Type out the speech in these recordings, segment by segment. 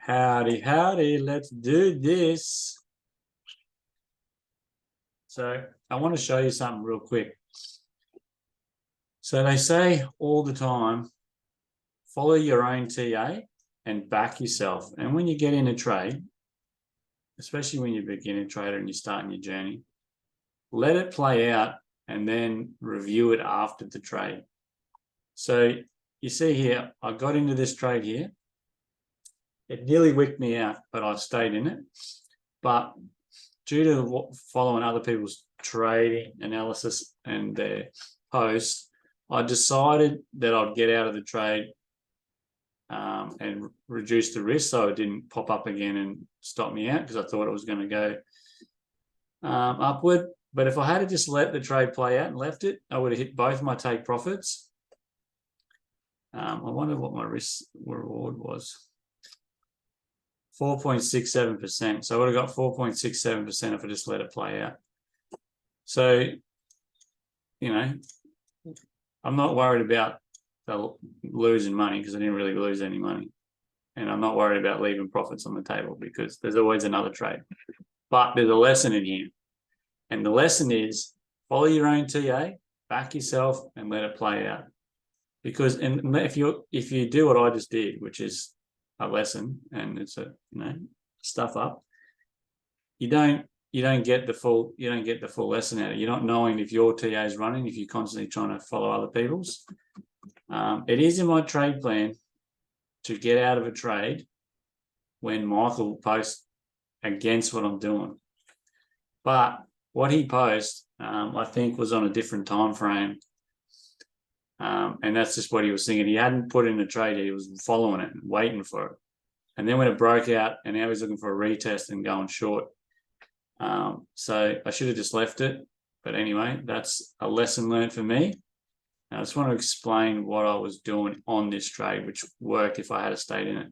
Howdy, howdy, let's do this. So I want to show you something real quick. So they say all the time, follow your own TA and back yourself. And when you get in a trade, especially when you're a beginner trader and you're starting your journey, let it play out and then review it after the trade. So you see here, I got into this trade here. It nearly wicked me out, but I stayed in it. But due to following other people's trading analysis and their posts, I decided that I'd get out of the trade and reduce the risk so it didn't pop up again and stop me out, because I thought it was going to go upward. But if I had just let the trade play out and left it, I would have hit both my take profits. I wonder what my risk reward was. 4.67%. So I would have got 4.67% if I just let it play out. So, you know, I'm not worried about losing money, because I didn't really lose any money. And I'm not worried about leaving profits on the table, because there's always another trade. But there's a lesson in here. And the lesson is follow your own TA, back yourself, and let it play out. Because if you do what I just did, which is a lesson, and it's a stuff up, you don't get the full lesson out of it. You're not knowing if your TA is running, if you're constantly trying to follow other people's. It is in my trade plan to get out of a trade when Michael posts against what I'm doing. But what he posts, I think, was on a different time frame. And that's just what he was thinking. He hadn't put in a trade. He was following it and waiting for it. And then when it broke out, and now he's looking for a retest and going short. So I should have just left it. But anyway, that's a lesson learned for me. I just want to explain what I was doing on this trade, which worked if I had stayed in it.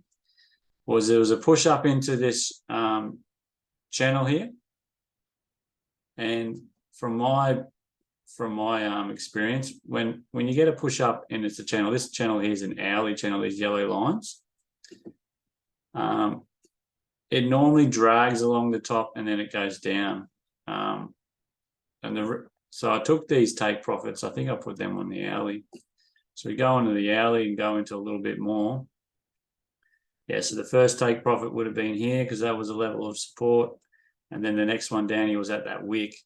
There was a push up into this channel here. And from my experience, when you get a push up and it's a channel, this channel here is an hourly channel, these yellow lines, it normally drags along the top and then it goes down. So I took these take profits. I think I put them on the hourly. So we go into the hourly and go into a little bit more. Yeah, so the first take profit would have been here, because that was a level of support. And then the next one down here was at that wick.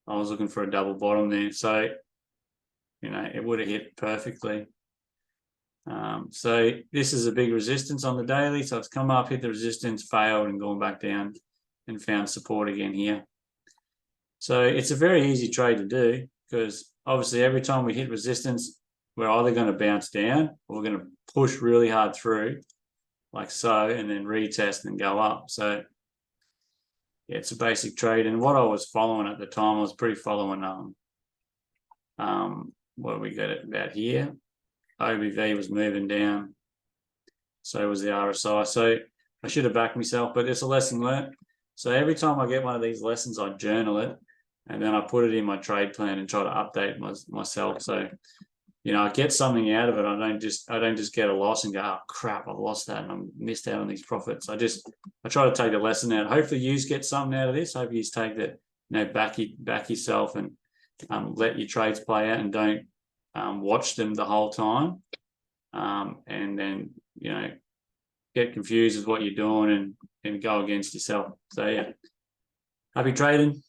I was looking for a double bottom there. So, it would have hit perfectly. So this is a big resistance on the daily. So it's come up, hit the resistance, failed, and gone back down and found support again here. So it's a very easy trade to do, because obviously every time we hit resistance, we're either going to bounce down or we're going to push really hard through, like so, and then retest and go up. So yeah, it's a basic trade. And what I was following at the time, I was pretty following what we got it about here. OBV was moving down, so was the RSI. So I should have backed myself, but it's a lesson learned. So every time I get one of these lessons, I journal it, and then I put it in my trade plan and try to update myself. So I get something out of it. I don't just get a loss and go, oh crap, I've lost that and I missed out on these profits. I try to take a lesson out. Hopefully you get something out of this. Hopefully you take that, back yourself and let your trades play out, and don't watch them the whole time, and then get confused with what you're doing and go against yourself. So yeah, happy trading.